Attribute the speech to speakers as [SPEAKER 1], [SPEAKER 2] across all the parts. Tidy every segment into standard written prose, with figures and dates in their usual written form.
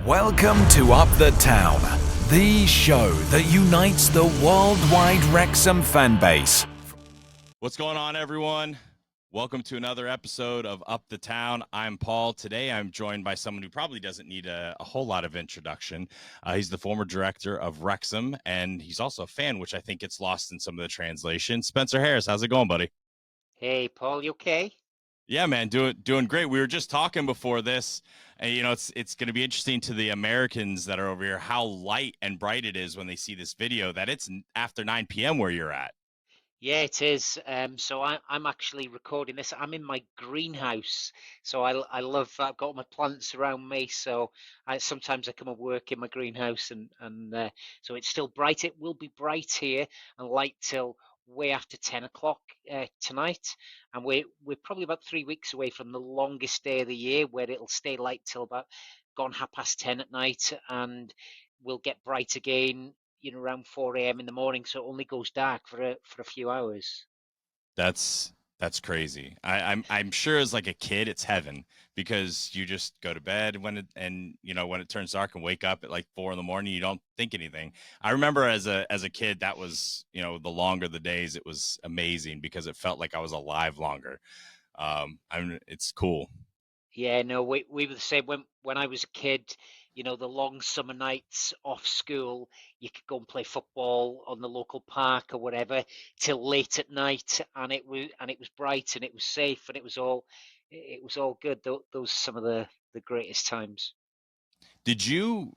[SPEAKER 1] Welcome to Up the Town, the show that unites the worldwide Wrexham fan base.
[SPEAKER 2] What's going on, everyone? Welcome to another episode of Up the Town. I'm Paul. Today, I'm joined by someone who probably doesn't need a whole lot of introduction. He's the former director of Wrexham, and he's also a fan, which I think gets lost in some of the translation. Spencer Harris, how's it going, buddy?
[SPEAKER 3] Hey, Paul, you okay?
[SPEAKER 2] Yeah, man, doing great. We were just talking before this, and it's going to be interesting to the Americans that are over here how light and bright it is when they see this video. That it's after 9 p.m. where you're at.
[SPEAKER 3] Yeah, it is. So I'm actually recording this. I'm in my greenhouse, so I love. I've got all my plants around me, so sometimes I come and work in my greenhouse, and so it's still bright. It will be bright here and light till way after 10 o'clock tonight, and we're probably about 3 weeks away from the longest day of the year, where it'll stay light till about gone 10:30 at night, and we'll get bright again around 4 a.m. in the morning, so it only goes dark for a few hours.
[SPEAKER 2] That's crazy. I'm sure as like a kid, it's heaven because you just go to bed when it turns dark and wake up at like 4 in the morning. You don't think anything. I remember as a kid, that was the longer the days, it was amazing because it felt like I was alive longer. It's cool.
[SPEAKER 3] Yeah, no, we were the same when I was a kid. The long summer nights off school, you could go and play football on the local park or whatever till late at night, and it was bright and it was safe and it was all good. Those are some of the greatest times.
[SPEAKER 2] Did you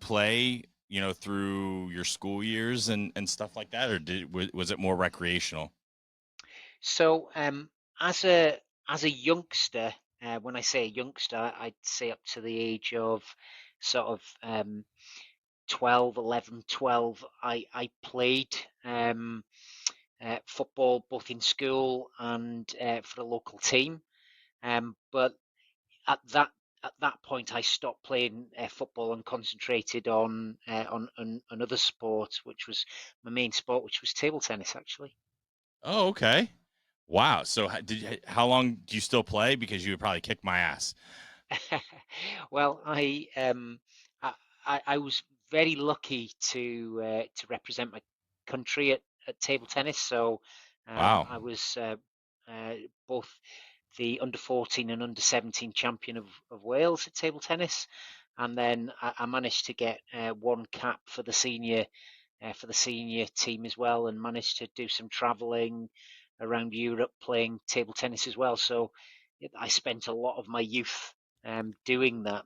[SPEAKER 2] play through your school years and stuff like that, or was it more recreational?
[SPEAKER 3] So, as a youngster, when I say a youngster, I'd say up to the age of sort of 12, 11, 12, I played football both in school and for the local team. But at that at that point, I stopped playing football and concentrated on another sport, which was my main sport, which was table tennis, actually.
[SPEAKER 2] Oh, okay. Wow. So how long do you still play? Because you would probably kick my ass.
[SPEAKER 3] Well, I was very lucky to represent my country at table tennis. So
[SPEAKER 2] Wow.
[SPEAKER 3] I was uh, both the under 14 and under 17 champion of Wales at table tennis, and then I managed to get one cap for the senior team as well, and managed to do some travelling around Europe playing table tennis as well. So I spent a lot of my youth doing that.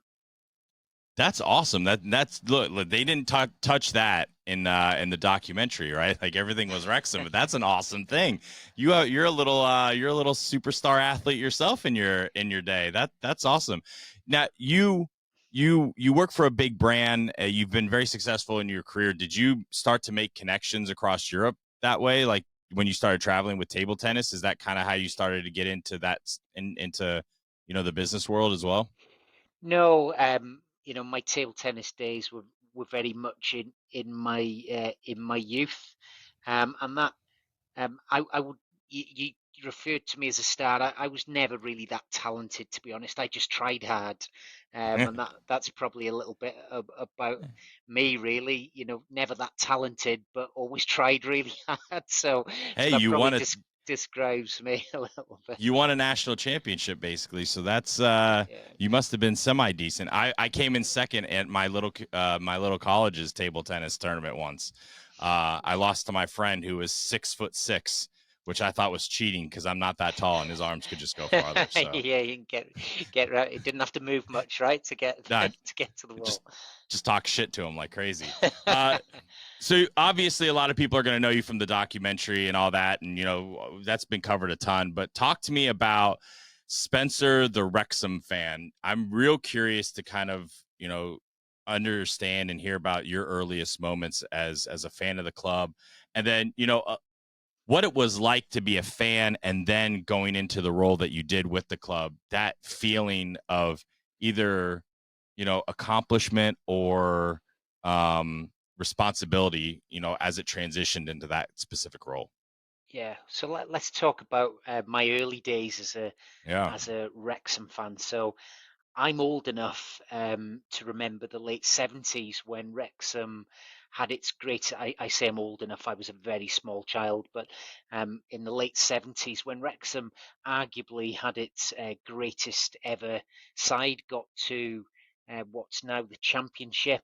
[SPEAKER 2] That's awesome. That's look, they didn't touch that in the documentary, right? Like everything was Wrexham, but that's an awesome thing. You're a little superstar athlete yourself in your day. That's awesome. Now you work for a big brand. You've been very successful in your career. Did you start to make connections across Europe that way? Like when you started traveling with table tennis, is that kind of how you started to get into into the business world as well?
[SPEAKER 3] No, my table tennis days were very much in my youth, and that I would you referred to me as a star. I was never really that talented, to be honest. I just tried hard, and that's probably a little bit about me, really. Never that talented, but always tried really hard. So
[SPEAKER 2] Hey,
[SPEAKER 3] that
[SPEAKER 2] you
[SPEAKER 3] probably
[SPEAKER 2] won a
[SPEAKER 3] describes me a little bit.
[SPEAKER 2] you won a national championship basically, so that's
[SPEAKER 3] Yeah.
[SPEAKER 2] you must have been semi decent. I came in second at my little college's table tennis tournament once. I lost to my friend who was 6'6", which I thought was cheating because I'm not that tall and his arms could just go farther. So
[SPEAKER 3] Yeah, you can get right. It didn't have to move much, right, to get
[SPEAKER 2] no,
[SPEAKER 3] to get to the
[SPEAKER 2] just
[SPEAKER 3] wall.
[SPEAKER 2] just talk shit to him like crazy. Uh, So obviously, a lot of people are going to know you from the documentary and all that, and that's been covered a ton. But talk to me about Spencer the Wrexham fan. I'm real curious to kind of understand and hear about your earliest moments as a fan of the club, and then what it was like to be a fan, and then going into the role that you did with the club. That feeling of either accomplishment or responsibility, as it transitioned into that specific role.
[SPEAKER 3] Yeah, so let's talk about my early days
[SPEAKER 2] Yeah.
[SPEAKER 3] as a Wrexham fan. So I'm old enough to remember the late 70s when Wrexham had its great. I say I'm old enough, I was a very small child, but in the late 70s when Wrexham arguably had its greatest ever side, got to what's now the Championship.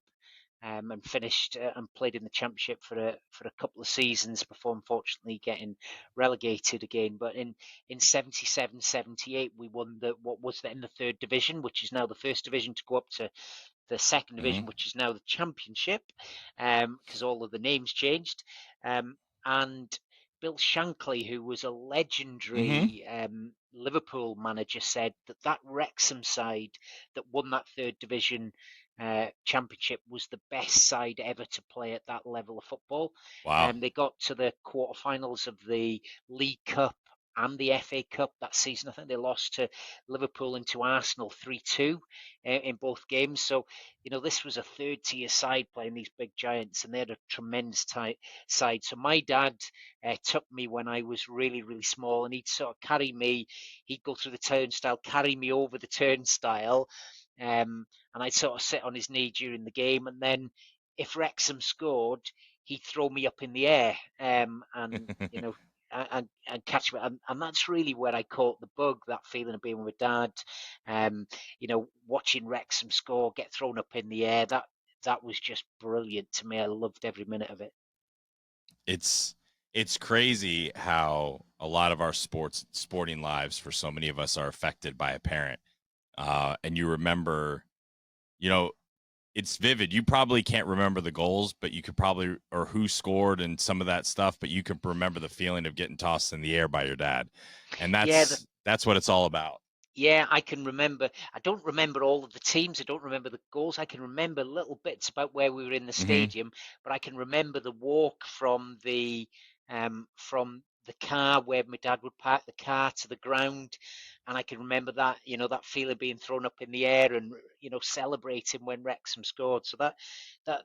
[SPEAKER 3] And finished and played in the championship for a couple of seasons before unfortunately getting relegated again. But in 77, 78, we won what was then the third division, which is now the first division to go up to the second division,
[SPEAKER 2] Hmm.
[SPEAKER 3] which is now the championship, because all of the names changed. And Bill Shankly, who was a
[SPEAKER 2] Hmm.
[SPEAKER 3] legendary Liverpool manager, said that Wrexham side that won that third division championship was the best side ever to play at that level of football.
[SPEAKER 2] Wow.
[SPEAKER 3] They got to the quarterfinals of the League Cup and the FA Cup that season. I think they lost to Liverpool and to Arsenal 3-2 in both games. So, this was a third tier side playing these big giants, and they had a tremendous side. So, my dad took me when I was really, really small, and he'd sort of carry me. He'd go through the turnstile, carry me over the turnstile, and I'd sort of sit on his knee during the game. And then if Wrexham scored, he'd throw me up in the air, and and catch me, and that's really where I caught the bug. That feeling of being with Dad, watching Wrexham score, get thrown up in the air. That was just brilliant to me. I loved every minute of it.
[SPEAKER 2] it's it's crazy how a lot of our sporting lives for so many of us are affected by a parent. And you remember, you know, it's vivid. You probably can't remember the goals, but you could probably, or who scored and some of that stuff, but you can remember the feeling of getting tossed in the air by your dad. And
[SPEAKER 3] Yeah,
[SPEAKER 2] that's what it's all about.
[SPEAKER 3] Yeah, I can remember. I don't remember all of the teams. I don't remember the goals. I can remember little bits about where we were in the
[SPEAKER 2] Hmm.
[SPEAKER 3] stadium, but I can remember the walk from the car where my dad would park the car to the ground, and I can remember that that feeling being thrown up in the air and celebrating when Wrexham scored. So that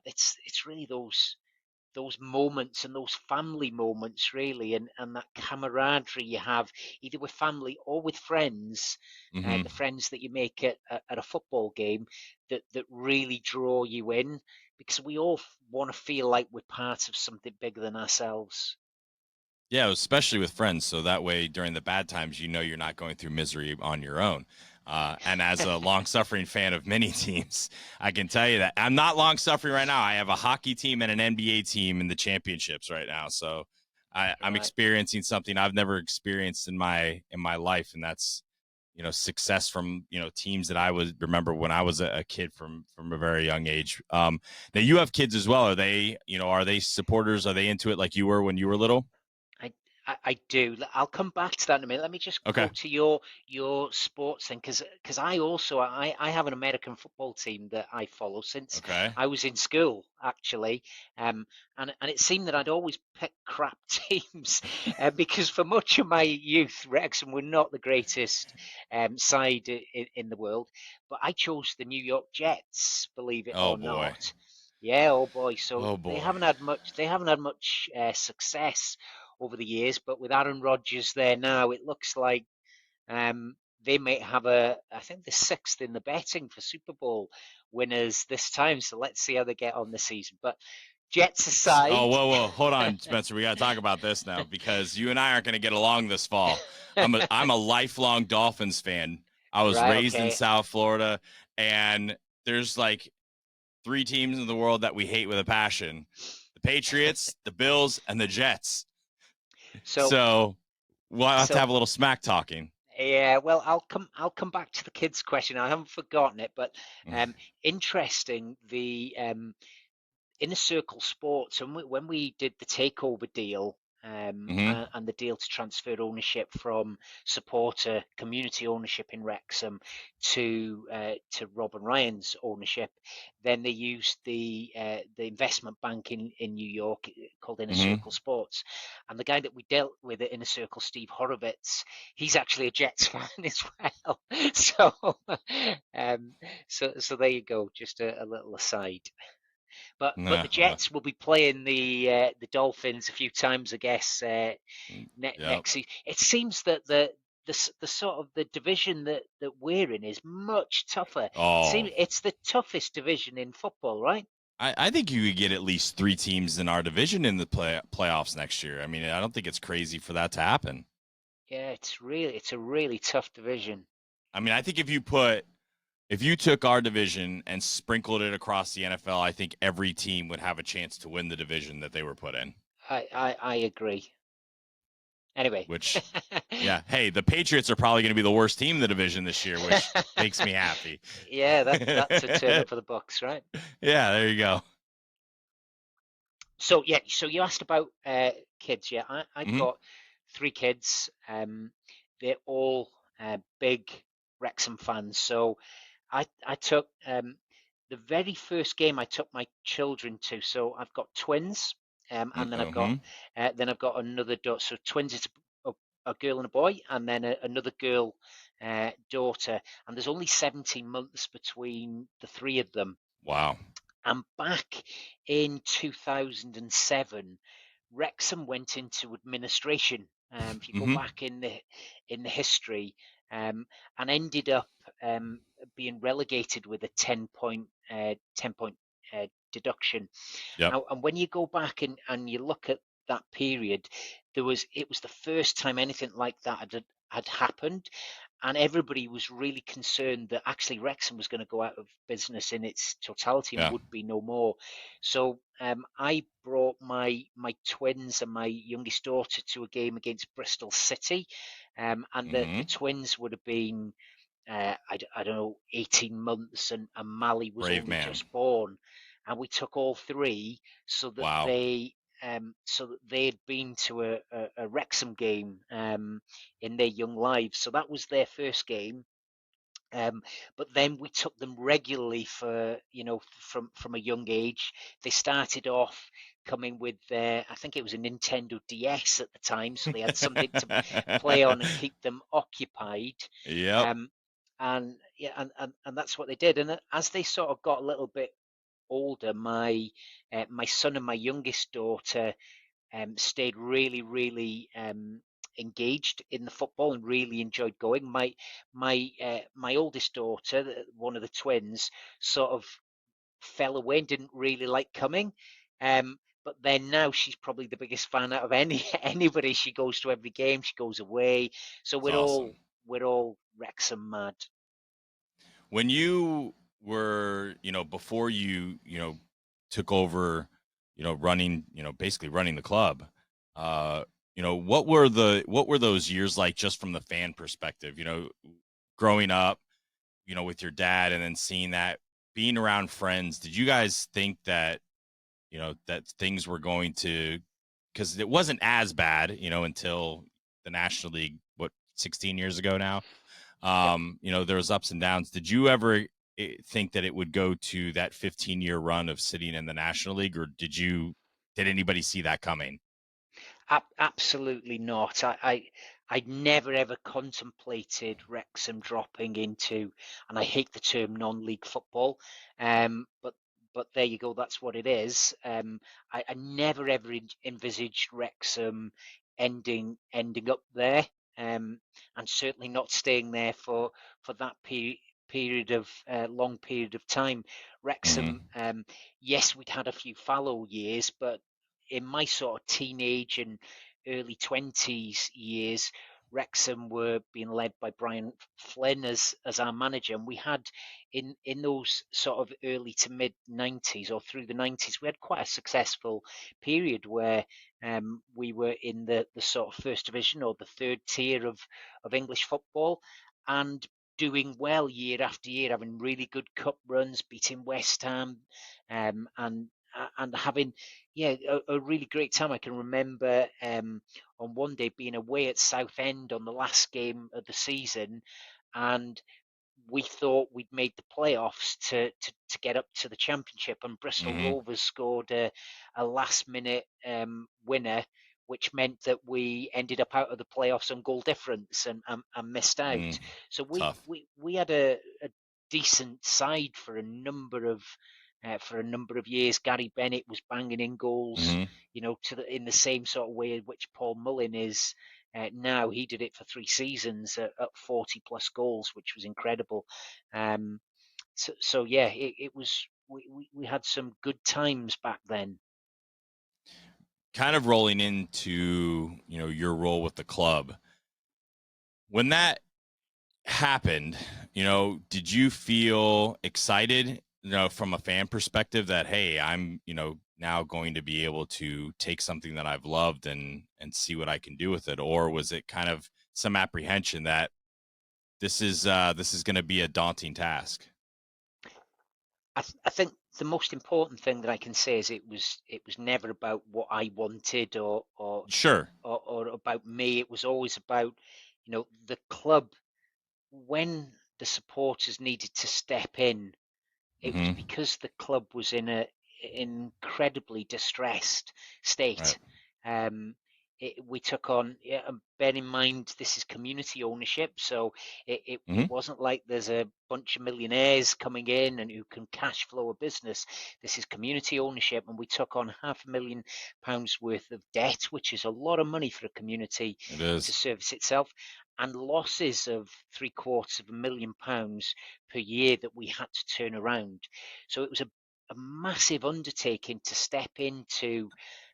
[SPEAKER 3] it's really those moments and those family moments really, and that camaraderie you have either with family or with friends,
[SPEAKER 2] Hmm.
[SPEAKER 3] the friends that you make at a football game, that really draw you in, because we all want to feel like we're part of something bigger than ourselves.
[SPEAKER 2] Yeah, especially with friends. So that way, during the bad times, you know you're not going through misery on your own. And as a long suffering fan of many teams, I can tell you that I'm not long suffering right now. I have a hockey team and an NBA team in the championships right now. So I'm
[SPEAKER 3] Right.
[SPEAKER 2] experiencing something I've never experienced in my life, and that's success from teams that I was remember when I was a kid from a very young age. Now you have kids as well. Are they supporters? Are they into it like you were when you were little?
[SPEAKER 3] I, I do. I'll come back to that in a minute. Let me just go
[SPEAKER 2] Okay.
[SPEAKER 3] to your sports thing, because I have an American football team that I follow since
[SPEAKER 2] Okay.
[SPEAKER 3] I was in school actually, and it seemed that I'd always pick crap teams, because for much of my youth, Wrexham were not the greatest side in the world, but I chose the New York Jets, believe it
[SPEAKER 2] Oh
[SPEAKER 3] or
[SPEAKER 2] boy.
[SPEAKER 3] not. Yeah, oh boy. So
[SPEAKER 2] Oh
[SPEAKER 3] they
[SPEAKER 2] boy.
[SPEAKER 3] haven't had much. They haven't had much success over the years, but with Aaron Rodgers there now, it looks like they might have I think the sixth in the betting for Super Bowl winners this time. So let's see how they get on this season. But Jets
[SPEAKER 2] Oh,
[SPEAKER 3] aside,
[SPEAKER 2] whoa, whoa. Hold on, Spencer. We got to talk about this now because you and I aren't going to get along this fall. I'm a lifelong Dolphins fan. I was
[SPEAKER 3] right?
[SPEAKER 2] raised in
[SPEAKER 3] Okay.
[SPEAKER 2] South Florida, and there's like three teams in the world that we hate with a passion: the Patriots, the Bills, and the Jets.
[SPEAKER 3] So
[SPEAKER 2] So we'll have to
[SPEAKER 3] so
[SPEAKER 2] have a little smack talking.
[SPEAKER 3] yeah. Well, I'll come back to the kids' question. I haven't forgotten it, but interesting. The Inner Circle Sports, and when we did the takeover deal,
[SPEAKER 2] Mm-hmm.
[SPEAKER 3] and the deal to transfer ownership from supporter community ownership in Wrexham to Rob and Ryan's ownership, then they used the investment bank in New York, called Inner
[SPEAKER 2] Mm-hmm.
[SPEAKER 3] Circle Sports, and the guy that we dealt with at Inner Circle, Steve Horowitz, he's actually a Jets fan as well. So, so there you go. Just a little aside. But
[SPEAKER 2] Yeah.
[SPEAKER 3] the Jets will be playing the Dolphins a few times, I guess,
[SPEAKER 2] Yep.
[SPEAKER 3] next season. It seems that the sort of the division that we're in is much tougher. It
[SPEAKER 2] Oh,
[SPEAKER 3] seems it's the toughest division in football, right?
[SPEAKER 2] I think you could get at least 3 teams in our division in the playoffs next year. I mean, I don't think it's crazy for that to happen.
[SPEAKER 3] Yeah, it's a really tough division.
[SPEAKER 2] I mean, I think if you took our division and sprinkled it across the NFL, I think every team would have a chance to win the division that they were put in.
[SPEAKER 3] I agree. Anyway.
[SPEAKER 2] Which, yeah, hey, the Patriots are probably going to be the worst team in the division this year, which makes me happy.
[SPEAKER 3] Yeah, that's a turn up for the Bucks, right?
[SPEAKER 2] Yeah, there you go.
[SPEAKER 3] So yeah, so you asked about kids. Yeah, I've
[SPEAKER 2] Hmm.
[SPEAKER 3] got 3 kids. They're all big Wrexham fans. So I took the very first game I took my children to. So I've got twins, and
[SPEAKER 2] Hmm.
[SPEAKER 3] then I've got another daughter. So twins, it's a girl and a boy, and then another girl daughter. And there's only 17 months between the 3 of them.
[SPEAKER 2] Wow.
[SPEAKER 3] And back in 2007, Wrexham went into administration. If you go
[SPEAKER 2] Hmm.
[SPEAKER 3] back in the history, and ended up being relegated with a 10 point deduction.
[SPEAKER 2] Yep.
[SPEAKER 3] And when you go back and you look at that period, it was the first time anything like that had happened, and everybody was really concerned that actually Wrexham was going to go out of business in its totality and
[SPEAKER 2] Yeah.
[SPEAKER 3] would be no more. So I brought my twins and my youngest daughter to a game against Bristol City, and the
[SPEAKER 2] Hmm.
[SPEAKER 3] twins would have been I don't know 18 months, and Mally was
[SPEAKER 2] Brave
[SPEAKER 3] only
[SPEAKER 2] man.
[SPEAKER 3] just born, and we took all 3 so that
[SPEAKER 2] Wow.
[SPEAKER 3] they'd been to a Wrexham game in their young lives. So that was their first game. But then we took them regularly for, from a young age. They started off coming with I think it was a Nintendo DS at the time, so they had something to play on and keep them occupied.
[SPEAKER 2] Yep.
[SPEAKER 3] Um, and yeah, and that's what they did. And as they sort of got a little bit older, my son and my youngest daughter stayed really, really engaged in the football and really enjoyed going. My oldest daughter, one of the twins, sort of fell away and didn't really like coming. But then now she's probably the biggest fan out of anybody. She goes to every game. She goes away. So
[SPEAKER 2] It's awesome.
[SPEAKER 3] we're all Wrexham mad.
[SPEAKER 2] When you were, before took over, running, basically running the club, uh, what were those years like just from the fan perspective, growing up, with your dad and then seeing that being around friends, did you guys think that, that things were going to, because it wasn't as bad, until the National League, what, 16 years ago now?
[SPEAKER 3] Yep.
[SPEAKER 2] There was ups and downs. Did you ever think that it would go to that 15-year run of sitting in the National League, or did anybody see that coming?
[SPEAKER 3] Absolutely not. I'd never ever contemplated Wrexham dropping into, and I hate the term non-league football, but there you go. That's what it is. I never ever envisaged Wrexham ending up there, and certainly not staying there for that period of long period of time.
[SPEAKER 2] Mm-hmm.
[SPEAKER 3] Wrexham, yes, we'd had a few fallow years, but in my sort of teenage and early 20s years, Wrexham were being led by Brian Flynn as our manager, and we had in those sort of early to mid 90s or through the 90s, we had quite a successful period where we were in the sort of first division or the third tier of English football, and doing well year after year, having really good cup runs, beating West Ham, and having a really great time. I can remember on one day being away at Southend on the last game of the season, and we thought we'd made the playoffs to get up to the championship, and Bristol
[SPEAKER 2] Mm-hmm.
[SPEAKER 3] Rovers scored a last minute winner, which meant that we ended up out of the playoffs on goal difference and missed out.
[SPEAKER 2] Mm.
[SPEAKER 3] So
[SPEAKER 2] Tough.
[SPEAKER 3] we had a decent side for a number of years. Gary Bennett was banging in goals,
[SPEAKER 2] Mm-hmm.
[SPEAKER 3] in the same sort of way in which Paul Mullin now. He did it for 3 seasons at 40 plus goals, which was incredible. So yeah, it was. We had some good times back then.
[SPEAKER 2] Kind of rolling into, your role with the club. When that happened, did you feel excited, from a fan perspective that, hey, I'm, now going to be able to take something that I've loved and see what I can do with it? Or was it kind of some apprehension that this is going to be a daunting task?
[SPEAKER 3] I think the most important thing that I can say is it was never about what I wanted
[SPEAKER 2] Sure.
[SPEAKER 3] or about me. It was always about, the club. When the supporters needed to step in, it was
[SPEAKER 2] Mm-hmm.
[SPEAKER 3] because the club was in a incredibly distressed
[SPEAKER 2] Right.
[SPEAKER 3] state. Um, we took on, yeah, and bear in mind, this is community ownership, so it
[SPEAKER 2] Mm-hmm.
[SPEAKER 3] wasn't like there's a bunch of millionaires coming in and who can cash flow a business. This is community ownership, and we took on £500,000 worth of debt, which is a lot of money for a community
[SPEAKER 2] It
[SPEAKER 3] to
[SPEAKER 2] is.
[SPEAKER 3] service itself, and losses of £750,000 per year that we had to turn around. So it was a massive undertaking to step into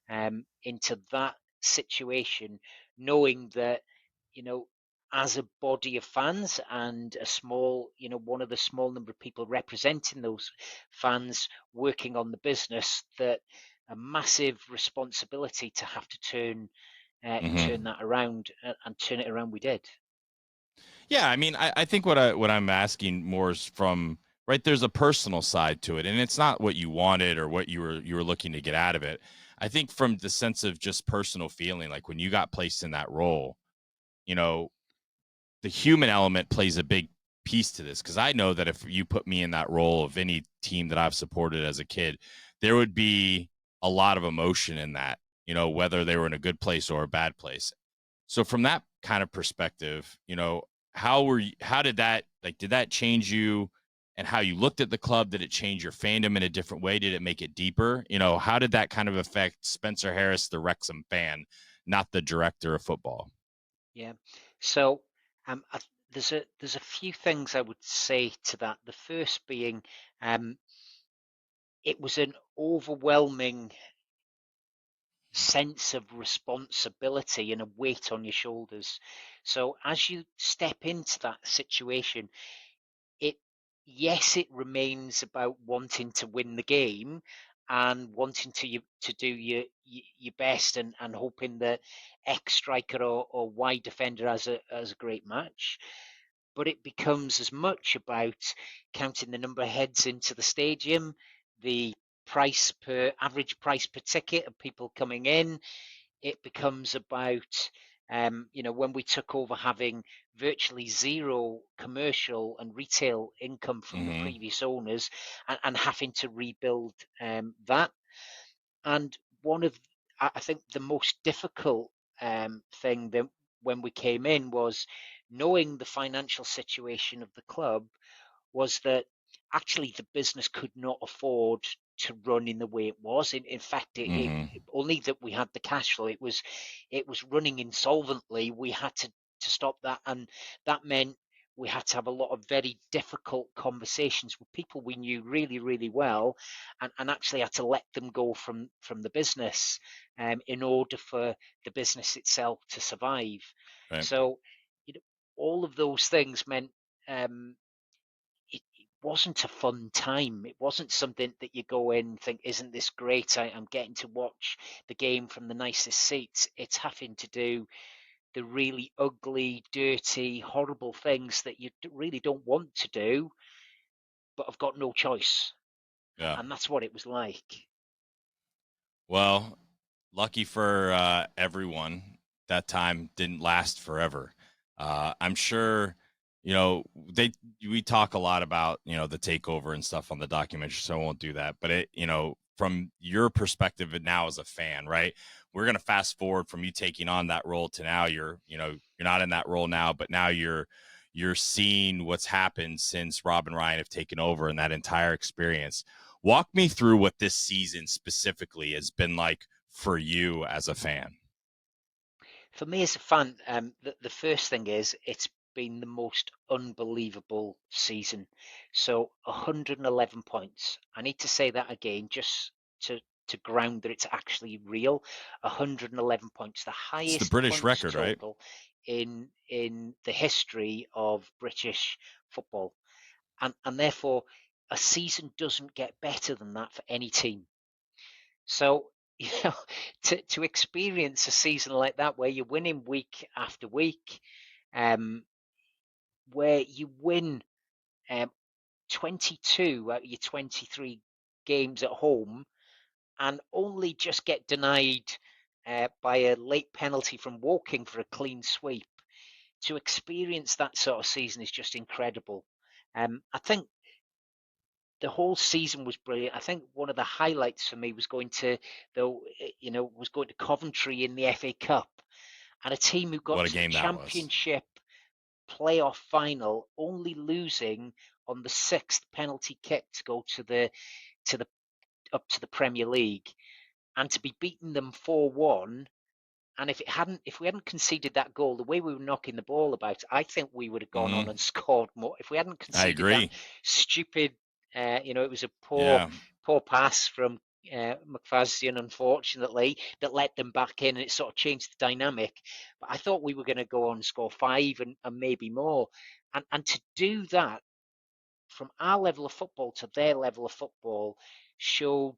[SPEAKER 3] that situation, knowing that, you know, as a body of fans and a small, one of the small number of people representing those fans working on the business, that a massive responsibility to have to
[SPEAKER 2] Mm-hmm.
[SPEAKER 3] turn that around, and turn it around we did.
[SPEAKER 2] Yeah, I mean, I think what I'm asking more is from, right, there's a personal side to it, and it's not what you wanted or what you were looking to get out of it. I think from the sense of just personal feeling, like when you got placed in that role, you know, the human element plays a big piece to this, because I know that if you put me in that role of any team that I've supported as a kid, there would be a lot of emotion in that, whether they were in a good place or a bad place. So from that kind of perspective, how did that, like, did that change you and how you looked at the club? Did it change your fandom in a different way? Did it make it deeper? How did that kind of affect Spencer Harris, the Wrexham fan, not the director of football?
[SPEAKER 3] Yeah. So there's a few things I would say to that. The first being, um, it was an overwhelming sense of responsibility and a weight on your shoulders. So as you step into that situation, it yes, it remains about wanting to win the game and wanting to do your best, and hoping that X striker or Y defender has a great match. But it becomes as much about counting the number of heads into the stadium, the average price per ticket of people coming in. It becomes about, when we took over, having virtually zero commercial and retail income from the
[SPEAKER 2] Mm-hmm.
[SPEAKER 3] previous owners, and having to rebuild that. And one of, I think, the most difficult thing that when we came in was knowing the financial situation of the club, was that actually the business could not afford to run in the way it was. In fact,
[SPEAKER 2] Mm-hmm.
[SPEAKER 3] only that we had the cash flow. It was running insolvently. We had to stop that, and that meant we had to have a lot of very difficult conversations with people we knew really, really well, and actually had to let them go from the business, in order for the business itself to survive.
[SPEAKER 2] Right.
[SPEAKER 3] So, all of those things meant, it wasn't a fun time. It wasn't something that you go in and think, isn't this great? I'm getting to watch the game from the nicest seats. It's having to do the really ugly, dirty, horrible things that you really don't want to do, but I've got no choice.
[SPEAKER 2] Yeah.
[SPEAKER 3] And that's what it was like.
[SPEAKER 2] Well, lucky for everyone, that time didn't last forever. I'm sure, they we talk a lot about, the takeover and stuff on the documentary, so I won't do that. But from your perspective and now as a fan, right? We're gonna fast forward from you taking on that role to now you're not in that role now, but now you're seeing what's happened since Rob and Ryan have taken over and that entire experience. Walk me through what this season specifically has been like for you as a fan.
[SPEAKER 3] For me as a fan, the first thing is it's been the most unbelievable season. So 111 points. I need to say that again, just to to ground that it's actually real. 111 points, the
[SPEAKER 2] It's the
[SPEAKER 3] highest
[SPEAKER 2] British
[SPEAKER 3] points
[SPEAKER 2] record, right?
[SPEAKER 3] total in the history of British football, and therefore a season doesn't get better than that for any team. So, you know, to experience a season like that where you're winning week after week, um, where you win 22 out of your 23 games at home and only just get denied by a late penalty from Woking for a clean sweep, to experience that sort of season is just incredible. I think the whole season was brilliant. I think one of the highlights for me was going to, though, was going to Coventry in the FA Cup, and a team who got
[SPEAKER 2] What a
[SPEAKER 3] to the
[SPEAKER 2] game that was.
[SPEAKER 3] Championship playoff final, only losing on the sixth penalty kick to go to the up to the Premier League, and to be beating them 4-1. And if we hadn't conceded that goal, the way we were knocking the ball about, I think we would have gone on
[SPEAKER 2] Hmm.
[SPEAKER 3] and scored more. If we hadn't
[SPEAKER 2] I
[SPEAKER 3] conceded that
[SPEAKER 2] agree.
[SPEAKER 3] stupid, it was a
[SPEAKER 2] Yeah.
[SPEAKER 3] poor pass from McFadzean, unfortunately, that let them back in, and it sort of changed the dynamic. But I thought we were going to go on and score five and maybe more, and to do that from our level of football to their level of football showed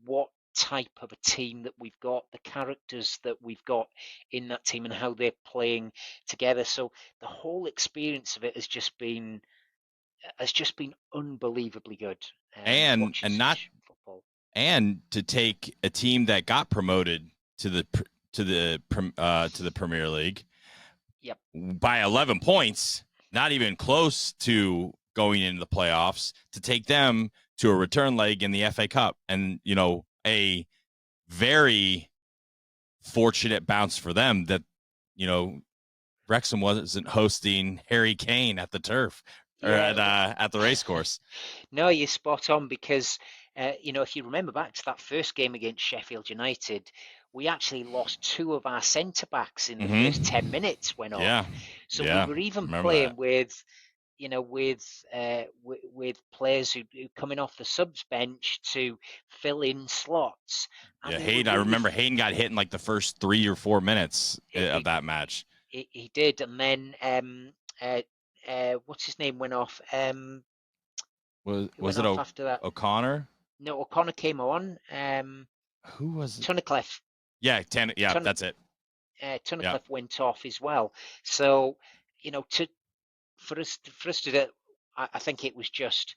[SPEAKER 3] what type of a team that we've got, the characters that we've got in that team, and how they're playing together. So the whole experience of it has just been unbelievably good.
[SPEAKER 2] And
[SPEAKER 3] Watching
[SPEAKER 2] and not
[SPEAKER 3] such football.
[SPEAKER 2] and to take a team that got promoted to the Premier League
[SPEAKER 3] Yep.
[SPEAKER 2] by 11 points, not even close to going into the playoffs, to take them to a return leg in the FA Cup, and a very fortunate bounce for them that Wrexham wasn't hosting Harry Kane at the turf or
[SPEAKER 3] Yeah.
[SPEAKER 2] at the racecourse.
[SPEAKER 3] No, you're spot on because, if you remember back to that first game against Sheffield United, we actually lost two of our centre backs in the first 10
[SPEAKER 2] Mm-hmm.
[SPEAKER 3] minutes went
[SPEAKER 2] Yeah,
[SPEAKER 3] off. So we
[SPEAKER 2] yeah,
[SPEAKER 3] were even
[SPEAKER 2] remember that.
[SPEAKER 3] playing with players who coming off the subs bench to fill in slots, and
[SPEAKER 2] Yeah,
[SPEAKER 3] we were
[SPEAKER 2] Hayden. I
[SPEAKER 3] really
[SPEAKER 2] remember Hayden got hit in like the first 3 or 4 minutes of
[SPEAKER 3] he,
[SPEAKER 2] that match.
[SPEAKER 3] he did, and then what's his name went off. Who
[SPEAKER 2] Was
[SPEAKER 3] went
[SPEAKER 2] it
[SPEAKER 3] off after that?
[SPEAKER 2] O'Connor?
[SPEAKER 3] No, O'Connor came on.
[SPEAKER 2] Who was it?
[SPEAKER 3] Tunnicliffe.
[SPEAKER 2] Yeah, yeah,
[SPEAKER 3] Tun,
[SPEAKER 2] that's it. Yeah,
[SPEAKER 3] Tunnicliffe went off as well. So, to for us to do, I think it was just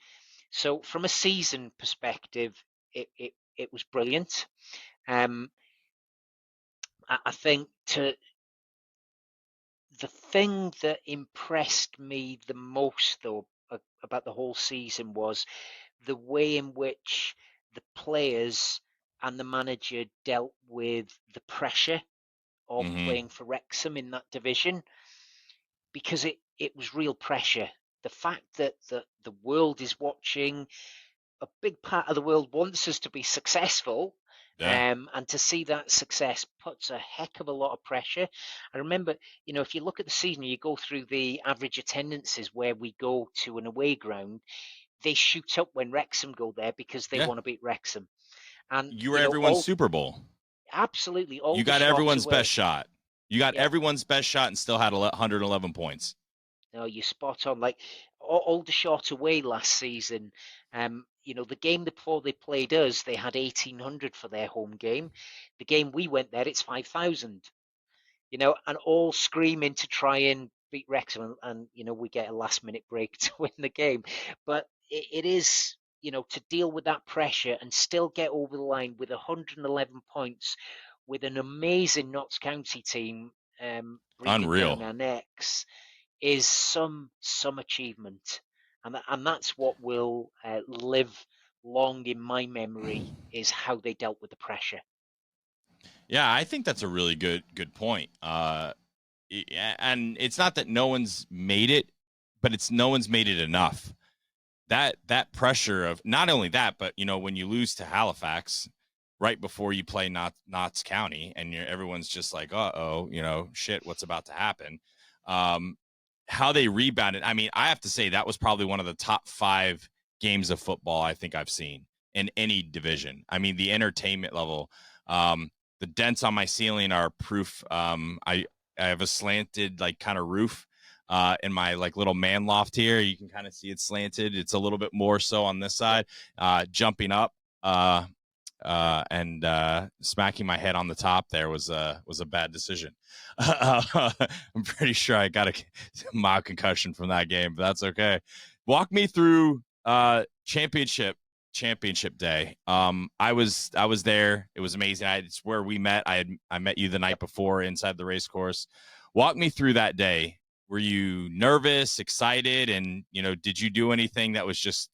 [SPEAKER 3] so from a season perspective, it was brilliant. Um, I think the thing that impressed me the most, though, about the whole season was the way in which the players and the manager dealt with the pressure of
[SPEAKER 2] mm-hmm.
[SPEAKER 3] playing for Wrexham in that division, because it was real pressure. The fact that the world is watching, a big part of the world wants us to be successful,
[SPEAKER 2] Yeah,
[SPEAKER 3] and to see that success puts a heck of a lot of pressure. I remember, if you look at the season, you go through the average attendances where we go to an away ground, they shoot up when Wrexham go there because they
[SPEAKER 2] yeah.
[SPEAKER 3] want to beat Wrexham. And,
[SPEAKER 2] You were everyone's
[SPEAKER 3] all
[SPEAKER 2] Super Bowl.
[SPEAKER 3] absolutely all
[SPEAKER 2] You
[SPEAKER 3] the
[SPEAKER 2] got
[SPEAKER 3] shots
[SPEAKER 2] everyone's best
[SPEAKER 3] away.
[SPEAKER 2] shot. You got
[SPEAKER 3] Yeah,
[SPEAKER 2] everyone's best shot and still had 111 points.
[SPEAKER 3] no, you're spot on. Like Aldershot away last season, the game before they played us, they had 1,800 for their home game. The game we went there, it's 5,000. And all screaming to try and beat Wrexham, and we get a last minute break to win the game. But it is, to deal with that pressure and still get over the line with 111 points, with an amazing Notts County team breathing down
[SPEAKER 2] Unreal.
[SPEAKER 3] our necks, is some achievement, and that's what will live long in my memory, is how they dealt with the pressure.
[SPEAKER 2] Yeah, I think that's a really good point. And it's not that no one's made it, but it's no one's made it enough. That pressure of not only that, but when you lose to Halifax, right before you play Notts County, and everyone's just like, uh-oh, shit, what's about to happen. How they rebounded. I mean, I have to say that was probably one of the top 5 games of football I think I've seen in any division. I mean, the entertainment level, the dents on my ceiling are proof. I have a slanted like kind of roof in my like little man loft here. You can kind of see it slanted. It's a little bit more so on this side. Jumping up and smacking my head on the top there was a bad decision. I'm pretty sure I got a mild concussion from that game, but that's okay. Walk me through championship day. I was there. It was amazing. It's where we met. I met you the night before inside the race course. Walk me through that day. Were you nervous, excited, and did you do anything that was just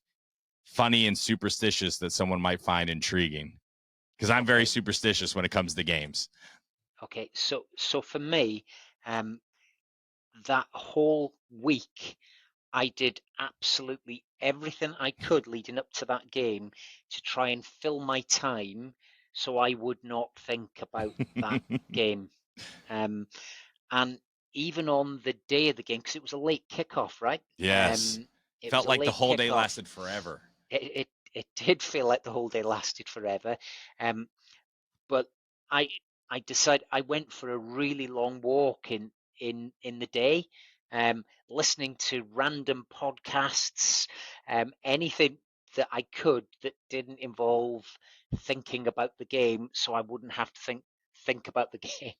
[SPEAKER 2] funny and superstitious that someone might find intriguing? Because I'm very superstitious when it comes to games.
[SPEAKER 3] Okay, so for me, that whole week, I did absolutely everything I could leading up to that game to try and fill my time so I would not think about that game. And even on the day of the game, because it was a late kickoff, right?
[SPEAKER 2] Yes.
[SPEAKER 3] It was
[SPEAKER 2] Felt
[SPEAKER 3] a
[SPEAKER 2] like the
[SPEAKER 3] late
[SPEAKER 2] whole day
[SPEAKER 3] kickoff.
[SPEAKER 2] lasted forever.
[SPEAKER 3] It did feel like the whole day lasted forever. But I I decided I went for a really long walk in the day, listening to random podcasts, anything that I could that didn't involve thinking about the game, so I wouldn't have to think about the game.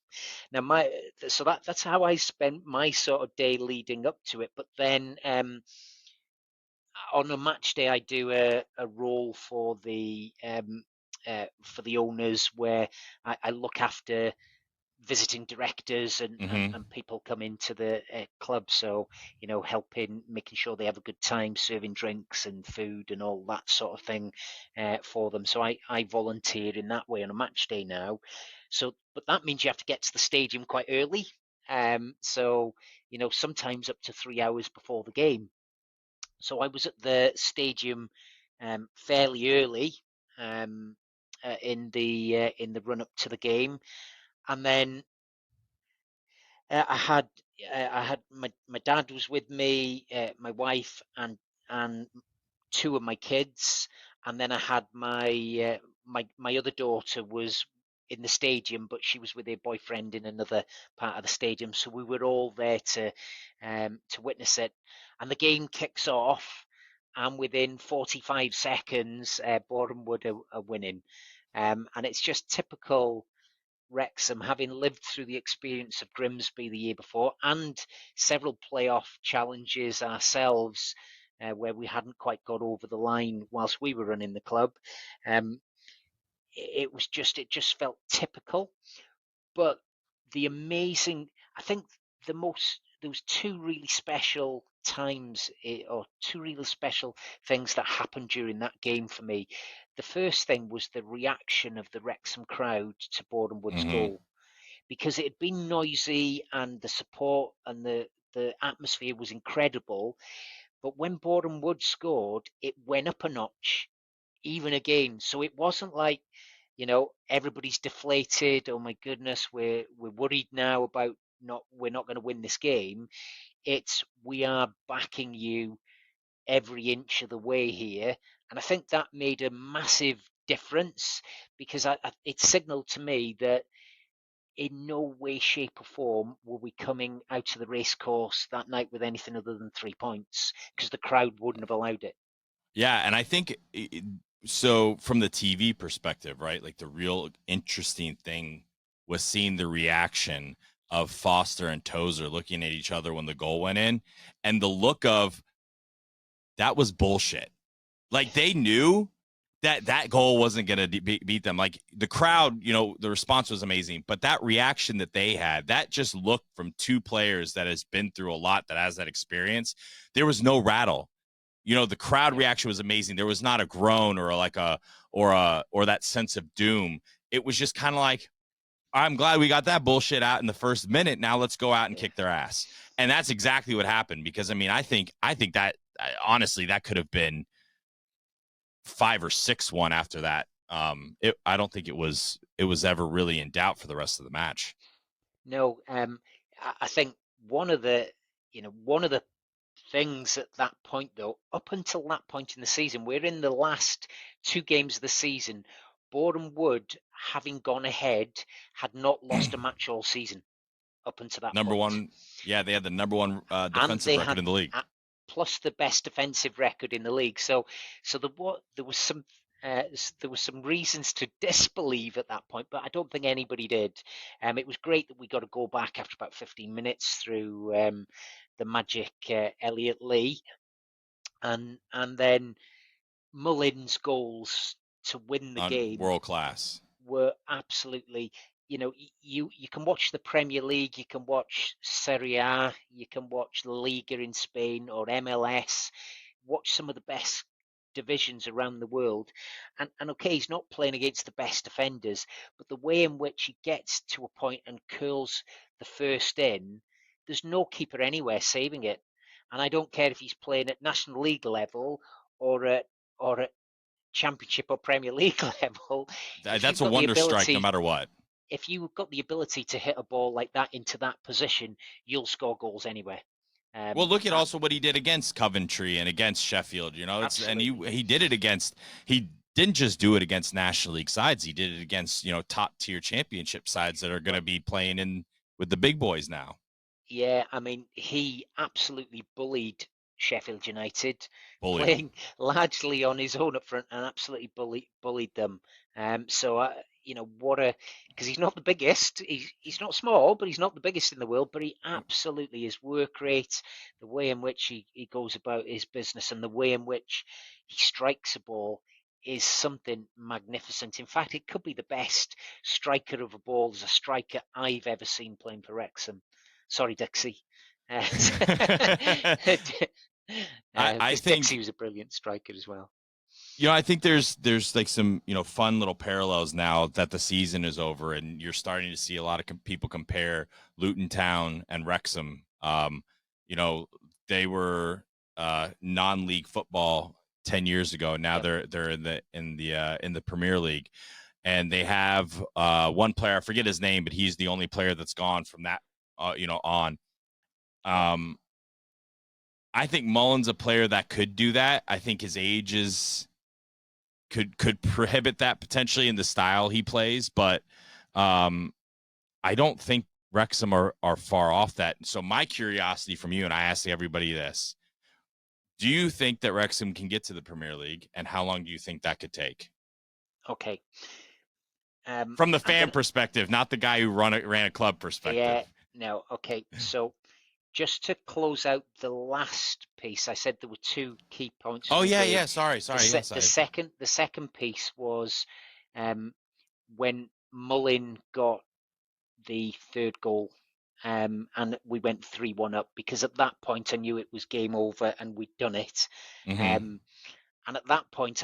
[SPEAKER 3] Now that's how I spent my sort of day leading up to it. But then on a match day, I do a role for the owners where I look after visiting directors and people come into the club. So, helping, making sure they have a good time, serving drinks and food and all that sort of thing for them. So I volunteer in that way on a match day now. So, but that means you have to get to the stadium quite early. So, sometimes up to 3 hours before the game. So I was at the stadium fairly early in the run up to the game, and then I had my dad was with me, my wife, and two of my kids, and then I had my other daughter was in the stadium, but she was with her boyfriend in another part of the stadium, so we were all there to witness it. And the game kicks off, and within 45 seconds, Boreham Wood are winning, and it's just typical Wrexham, having lived through the experience of Grimsby the year before and several playoff challenges ourselves, where we hadn't quite got over the line whilst we were running the club. Um, it just felt typical. But the amazing, I think there was two really special times, or two really special things that happened during that game for me. The first thing was the reaction of the Wrexham crowd to Boreham Wood's goal, because it had been noisy and the support and the atmosphere was incredible. But when Boreham Wood scored, it went up a notch, even again. So it wasn't like, everybody's deflated. Oh my goodness, we're worried now about we're not going to win this game. It's we are backing you every inch of the way here, and I think that made a massive difference because it signalled to me that in no way, shape, or form were we coming out of the racecourse that night with anything other than 3 points because the crowd wouldn't have allowed it.
[SPEAKER 2] Yeah, and I think so from the TV perspective, right? Like the real interesting thing was seeing the reaction of Foster and Tozer looking at each other when the goal went in, and the look of that was bullshit. Like they knew that goal wasn't going to beat them. Like the crowd, the response was amazing, but that reaction that they had, that just looked from two players that has been through a lot, that has that experience. There was no rattle. The crowd reaction was amazing. There was not a groan or or that sense of doom. It was just kind of like, I'm glad we got that bullshit out in the first minute. Now let's go out and kick their ass. And that's exactly what happened. Because I think that honestly, that could have been 5 or 6-1 after that. I don't think it was ever really in doubt for the rest of the match.
[SPEAKER 3] No, I think one of the one of the things at that point, though, up until that point in the season, we're in the last two games of the season. Boreham Wood, having gone ahead, had not lost a match all season up until that
[SPEAKER 2] Number
[SPEAKER 3] point,
[SPEAKER 2] one, yeah, they had the number one
[SPEAKER 3] and
[SPEAKER 2] defensive
[SPEAKER 3] they
[SPEAKER 2] record
[SPEAKER 3] had
[SPEAKER 2] in the league.
[SPEAKER 3] plus the best defensive record in the league. So there was some. There were some reasons to disbelieve at that point, but I don't think anybody did. It was great that we got to go back after about 15 minutes through the magic Elliot Lee, and then Mullins' goals to win the
[SPEAKER 2] On
[SPEAKER 3] game
[SPEAKER 2] world class.
[SPEAKER 3] were absolutely, you can watch the Premier League, you can watch Serie A, you can watch La Liga in Spain or MLS, watch some of the best divisions around the world, and okay, he's not playing against the best defenders, but the way in which he gets to a point and curls the first in, there's no keeper anywhere saving it. And I don't care if he's playing at National League level or at Championship or Premier League level. If you've
[SPEAKER 2] That's a
[SPEAKER 3] got the
[SPEAKER 2] wonder strike, no
[SPEAKER 3] ability,
[SPEAKER 2] matter what.
[SPEAKER 3] if you've got the ability to hit a ball like that into that position, you'll score goals anywhere.
[SPEAKER 2] Well, look at
[SPEAKER 3] Uh,
[SPEAKER 2] also what he did against Coventry and against Sheffield. And
[SPEAKER 3] Absolutely.
[SPEAKER 2] he did it against. He didn't just do it against National League sides. He did it against top tier championship sides that are going
[SPEAKER 3] Well,
[SPEAKER 2] to be playing in with the big boys now.
[SPEAKER 3] yeah, I mean, he absolutely bullied Sheffield United,
[SPEAKER 2] Bullied them.
[SPEAKER 3] playing largely on his own up front, and absolutely bullied them. So what a because he's not the biggest. He's not small, but he's not the biggest in the world. But he absolutely his work rate, the way in which he goes about his business, and the way in which he strikes a ball is something magnificent. In fact, it could be the best striker of a ball as a striker I've ever seen playing for Wrexham. Sorry, Dixie. Uh,
[SPEAKER 2] I
[SPEAKER 3] because Dixie
[SPEAKER 2] think
[SPEAKER 3] was a brilliant striker as well.
[SPEAKER 2] I think there's like some fun little parallels now that the season is over, and you're starting to see a lot of people compare Luton Town and Wrexham. You know, they were non-league football 10 years ago. Now
[SPEAKER 3] Yep.
[SPEAKER 2] they're in the Premier League, and they have one player. I forget his name, but he's the only player that's gone from that on. Um, I think Mullen's a player that could do that. I think his age could prohibit that potentially in the style he plays, but I don't think Wrexham are far off that. So my curiosity from you, and I ask everybody this: do you think that Wrexham can get to the Premier League, and how long do you think that could take?
[SPEAKER 3] Okay.
[SPEAKER 2] From the
[SPEAKER 3] I'm
[SPEAKER 2] fan
[SPEAKER 3] gonna.
[SPEAKER 2] perspective, not the guy who ran a club perspective.
[SPEAKER 3] Yeah. No. Okay. So just to close out the last piece, I said there were two key points
[SPEAKER 2] Oh
[SPEAKER 3] we
[SPEAKER 2] yeah,
[SPEAKER 3] made.
[SPEAKER 2] yeah. Sorry. Yes,
[SPEAKER 3] The second piece was um, when Mullin got the third goal, and we went 3-1 up, because at that point I knew it was game over and we'd done it.
[SPEAKER 2] Mm-hmm.
[SPEAKER 3] And at that point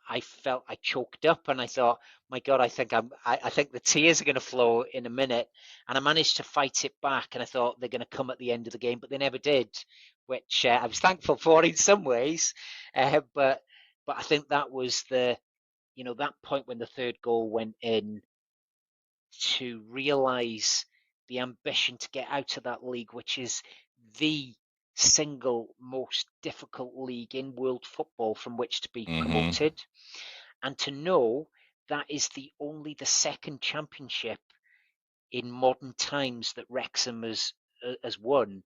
[SPEAKER 3] I felt I choked up, and I thought, my God, I think the tears are going to flow in a minute. And I managed to fight it back, and I thought they're going to come at the end of the game, but they never did, which I was thankful for in some ways. But I think that was that point when the third goal went in, to realise the ambition to get out of that league, which is the single most difficult league in world football from which to be
[SPEAKER 2] Mm-hmm.
[SPEAKER 3] promoted, and to know that is the second championship in modern times that Wrexham has won,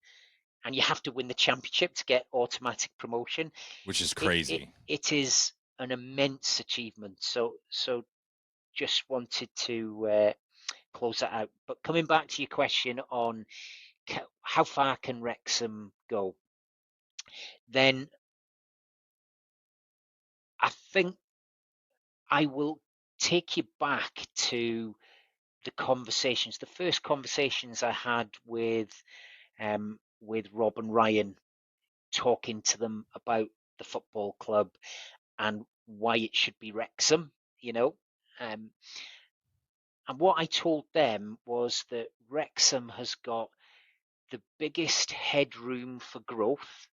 [SPEAKER 3] and you have to win the championship to get automatic promotion.
[SPEAKER 2] Which is
[SPEAKER 3] It it,
[SPEAKER 2] crazy.
[SPEAKER 3] it is an immense achievement. So just wanted to close that out. But coming back to your question on how far can Wrexham go, then I think I will take you back to the first conversations I had with Rob and Ryan, talking to them about the football club and why it should be Wrexham, you know. Um, and what I told them was that Wrexham has got the biggest headroom for growth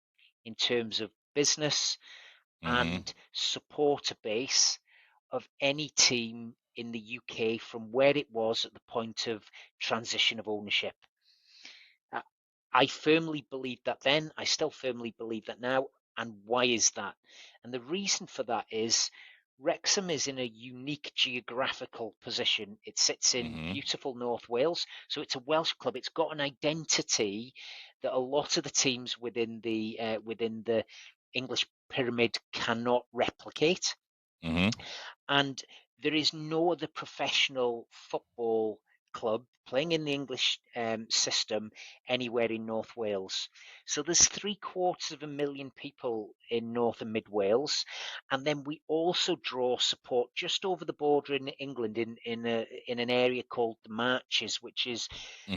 [SPEAKER 3] in terms of business
[SPEAKER 2] Mm-hmm.
[SPEAKER 3] and supporter base of any team in the UK from where it was at the point of transition of ownership. I firmly believed that then. I still firmly believe that now. And why is that? And the reason for that is Wrexham is in a unique geographical position. It sits in beautiful North Wales, so it's a Welsh club. It's got an identity that a lot of the teams within the English pyramid cannot replicate. And there is no other professional football club playing in the English system anywhere in North Wales. So there's 750,000 people in North and Mid Wales, and then we also draw support just over the border in England in an area called the Marches, which is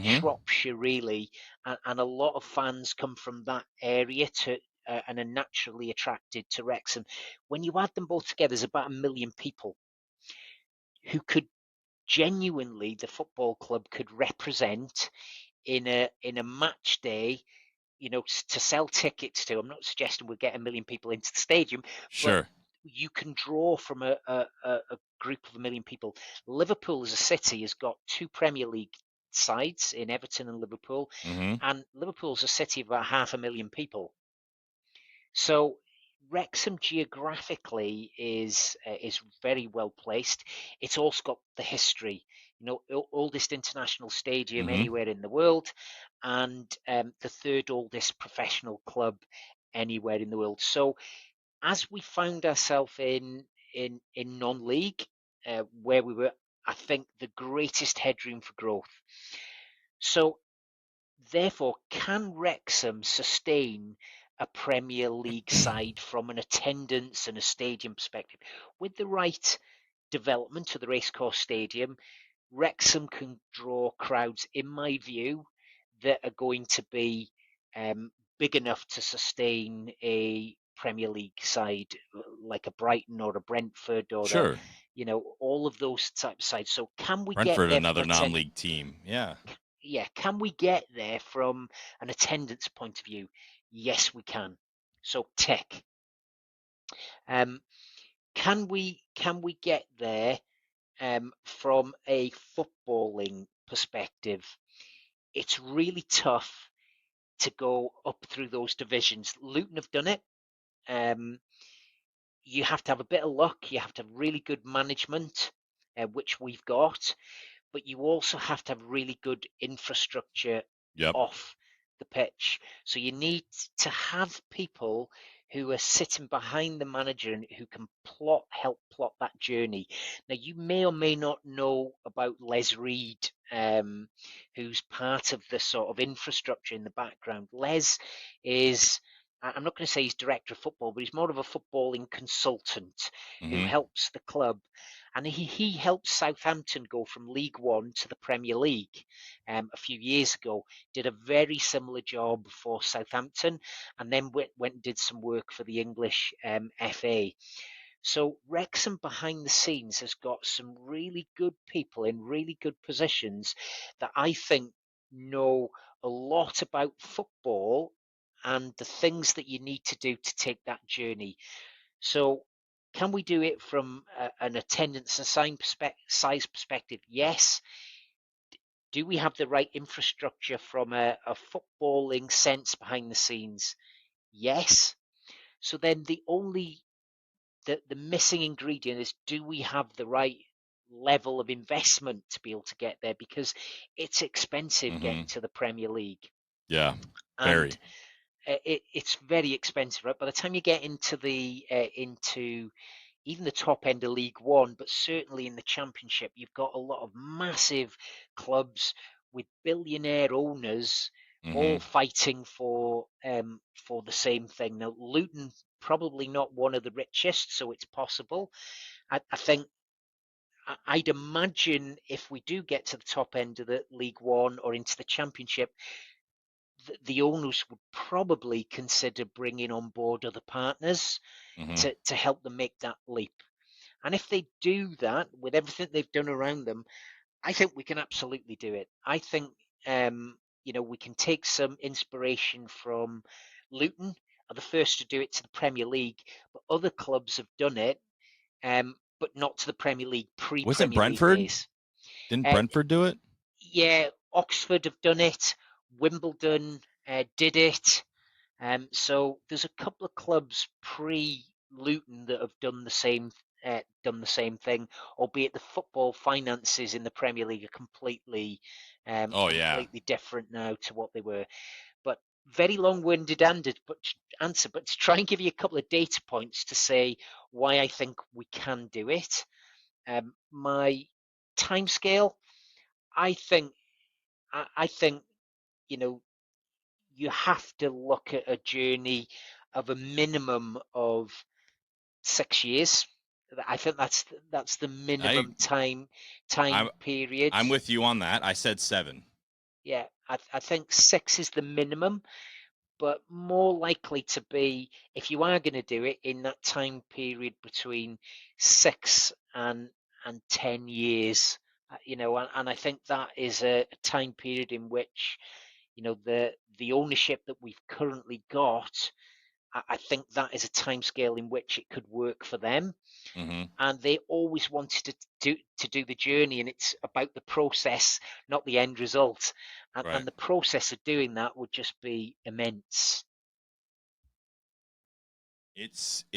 [SPEAKER 3] Shropshire really, and a lot of fans come from that area to. And are naturally attracted to Wrexham. When you add them both together, there's about 1 million people who could genuinely, the football club could represent in a match day, to sell tickets to. I'm not suggesting we'll get 1 million people into the stadium, but you can draw from a group of 1 million people. Liverpool as a city has got 2 Premier League sides in Everton and Liverpool, and Liverpool's a city of about 500,000 people. So Wrexham geographically is very well placed. It's also got the history, oldest international stadium anywhere in the world, and the third oldest professional club anywhere in the world. So as we found ourselves in non-league, where we were, I think, the greatest headroom for growth. So therefore, can Wrexham sustain a Premier League side from an attendance and a stadium perspective? With the right development to the Racecourse Stadium, Wrexham can draw crowds, in my view, that are going to be big enough to sustain a Premier League side like a Brighton or a Brentford or all of those type of sides. So can we
[SPEAKER 2] Brentford,
[SPEAKER 3] get there?
[SPEAKER 2] another non-league team?
[SPEAKER 3] Yeah, can we get there from an attendance point of view? Yes, we can. So tick. Can we get there from a footballing perspective? It's really tough to go up through those divisions. Luton have done it. You have to have a bit of luck. You have to have really good management, which we've got. But you also have to have really good infrastructure off the pitch. So you need to have people who are sitting behind the manager and who can help plot that journey. Now, you may or may not know about Les Reed, who's part of the sort of infrastructure in the background. Les is, I'm not going to say he's director of football, but he's more of a footballing consultant who helps the club. And he helped Southampton go from League One to the Premier League a few years ago. Did a very similar job for Southampton, and then went and did some work for the English FA. So Wrexham behind the scenes has got some really good people in really good positions that I think know a lot about football and the things that you need to do to take that journey. So can we do it from an attendance and size perspective? Yes. Do we have the right infrastructure from a footballing sense behind the scenes? Yes. So then the missing ingredient is, do we have the right level of investment to be able to get there? Because it's expensive getting to the Premier League.
[SPEAKER 2] Yeah, very.
[SPEAKER 3] And it's very expensive, right? By the time you get into into even the top end of League One, but certainly in the Championship, you've got a lot of massive clubs with billionaire owners all fighting for the same thing. Now, Luton probably not one of the richest, so it's possible. I think I'd imagine if we do get to the top end of the League One or into the Championship, the owners would probably consider bringing on board other partners to help them make that leap. And if they do that with everything they've done around them, I think we can absolutely do it. I think we can take some inspiration from Luton, are the first to do it to the Premier League, but other clubs have done it. but not to the Premier League,
[SPEAKER 2] Was it
[SPEAKER 3] pre-Premier League
[SPEAKER 2] Brentford?
[SPEAKER 3] days.
[SPEAKER 2] Didn't
[SPEAKER 3] Uh,
[SPEAKER 2] Brentford do it?
[SPEAKER 3] yeah, Oxford have done it. Wimbledon did it. So there's a couple of clubs pre-Luton that have done the same thing, albeit the football finances in the Premier League are
[SPEAKER 2] Oh yeah.
[SPEAKER 3] completely different now to what they were. But very long-winded answer, but to try and give you a couple of data points to say why I think we can do it. My timescale, I think, I think, you know, you have to look at a journey of a minimum of 6 years. I think that's the
[SPEAKER 2] I
[SPEAKER 3] minimum time
[SPEAKER 2] I'm
[SPEAKER 3] period.
[SPEAKER 2] I'm with you on that. I said 7.
[SPEAKER 3] Yeah, I think 6 is the minimum, but more likely to be, if you are going to do it, in that time period between 6 and 10 years. And I think that is a time period in which, the ownership that we've currently got, I think that is a timescale in which it could work for them.
[SPEAKER 2] Mhm.
[SPEAKER 3] And they always wanted to do the journey, and it's about the process, not the end result. And
[SPEAKER 2] Right.
[SPEAKER 3] the process of doing that would just be immense.
[SPEAKER 2] It's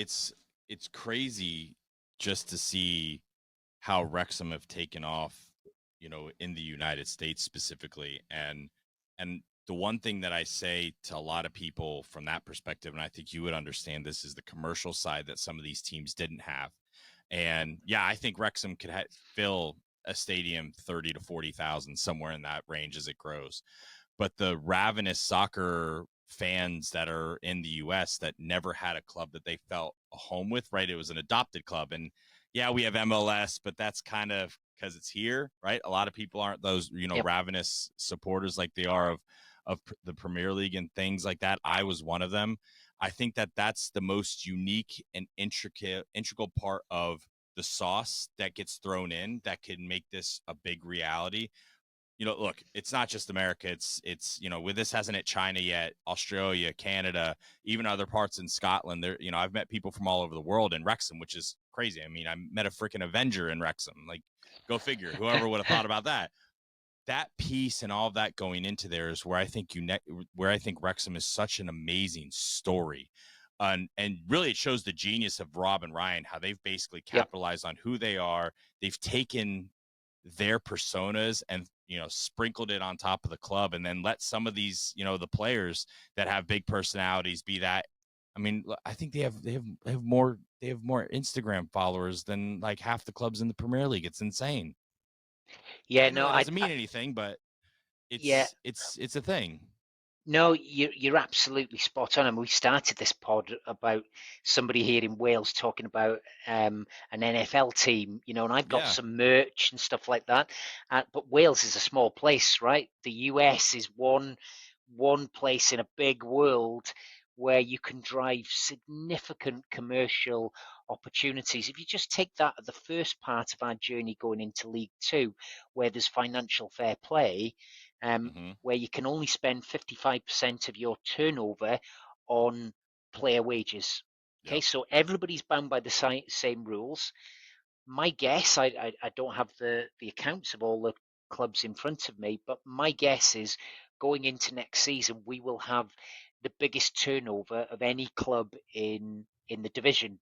[SPEAKER 2] crazy just to see how Wrexham have taken off, in the United States specifically. And the one thing that I say to a lot of people from that perspective, and I think you would understand this, is the commercial side that some of these teams didn't have. And yeah, I think Wrexham could fill a stadium 30 to 40,000, somewhere in that range as it grows. But the ravenous soccer fans that are in the US that never had a club that they felt a home with, right? It was an adopted club. And yeah, we have MLS, but that's kind of because it's here, right? A lot of people aren't those,
[SPEAKER 3] Yep.
[SPEAKER 2] ravenous supporters like they are of the Premier League and things like that. I was one of them. I think that that's the most unique and integral part of the sauce that gets thrown in that can make this a big reality. Look, it's not just America. It's with this hasn't hit China yet, Australia, Canada, even other parts in Scotland. There, I've met people from all over the world in Wrexham, which is crazy. I mean, I met a freaking Avenger in Wrexham. Like, go figure. Whoever would have thought about that? That piece and all of that going into there is where I think where I think Wrexham is such an amazing story. And really, it shows the genius of Rob and Ryan, how they've basically
[SPEAKER 3] Yep.
[SPEAKER 2] capitalized on who they are. They've taken their personas and sprinkled it on top of the club, and then let some of these the players that have big personalities be that. I mean, I think they have more Instagram followers than like half the clubs in the Premier League. It's insane. And
[SPEAKER 3] Yeah.
[SPEAKER 2] I know
[SPEAKER 3] No.
[SPEAKER 2] that doesn't mean anything, but
[SPEAKER 3] Yeah.
[SPEAKER 2] it's a thing.
[SPEAKER 3] No, you're absolutely spot on. And we started this pod about somebody here in Wales talking about an NFL team, and I've got
[SPEAKER 2] Yeah,
[SPEAKER 3] some merch and stuff like that. But Wales is a small place, right? The US is one place in a big world where you can drive significant commercial opportunities. If you just take that at the first part of our journey going into League Two, where there's financial fair play,
[SPEAKER 2] mm-hmm.
[SPEAKER 3] where you can only spend 55% of your turnover on player wages. Okay,
[SPEAKER 2] Yep.
[SPEAKER 3] so everybody's bound by the same rules. My guess, I don't have the accounts of all the clubs in front of me, but my guess is going into next season, we will have the biggest turnover of any club in the division,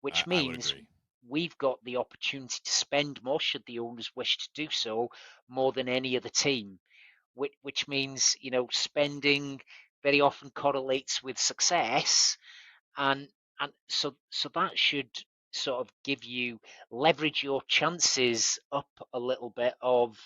[SPEAKER 3] which
[SPEAKER 2] I would
[SPEAKER 3] means
[SPEAKER 2] agree.
[SPEAKER 3] we've got the opportunity to spend more, should the owners wish to do so, more than any other team, which means, spending very often correlates with success, and so that should sort of give you, leverage your chances up a little bit of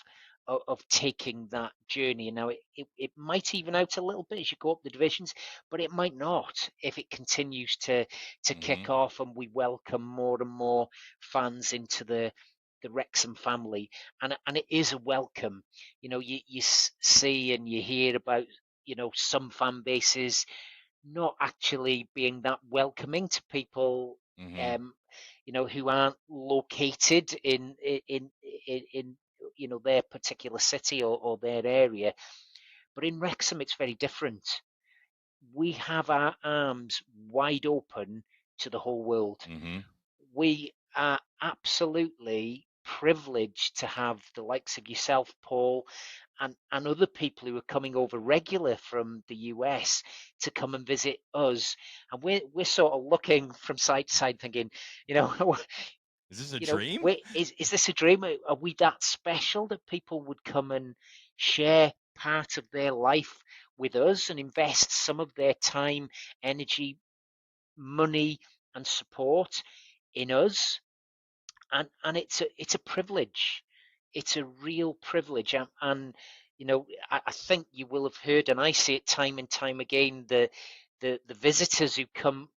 [SPEAKER 3] taking that journey. Now it might even out a little bit as you go up the divisions, but it might not if it continues to
[SPEAKER 2] Mm-hmm.
[SPEAKER 3] kick off and we welcome more and more fans into the Wrexham family. And it is a welcome. You see and you hear about, some fan bases not actually being that welcoming to people,
[SPEAKER 2] Mm-hmm.
[SPEAKER 3] um, who aren't located in their particular city or their area. But in Wrexham, it's very different. We have our arms wide open to the whole world.
[SPEAKER 2] Mm-hmm.
[SPEAKER 3] We are absolutely privileged to have the likes of yourself, Paul, and other people who are coming over regular from the US to come and visit us. And we're sort of looking from side to side thinking, you know,
[SPEAKER 2] Is this a dream?
[SPEAKER 3] is this a dream? Are we that special that people would come and share part of their life with us and invest some of their time, energy, money, and support in us? And it's a privilege. It's a real privilege, and I think you will have heard, and I see it time and time again. The visitors who come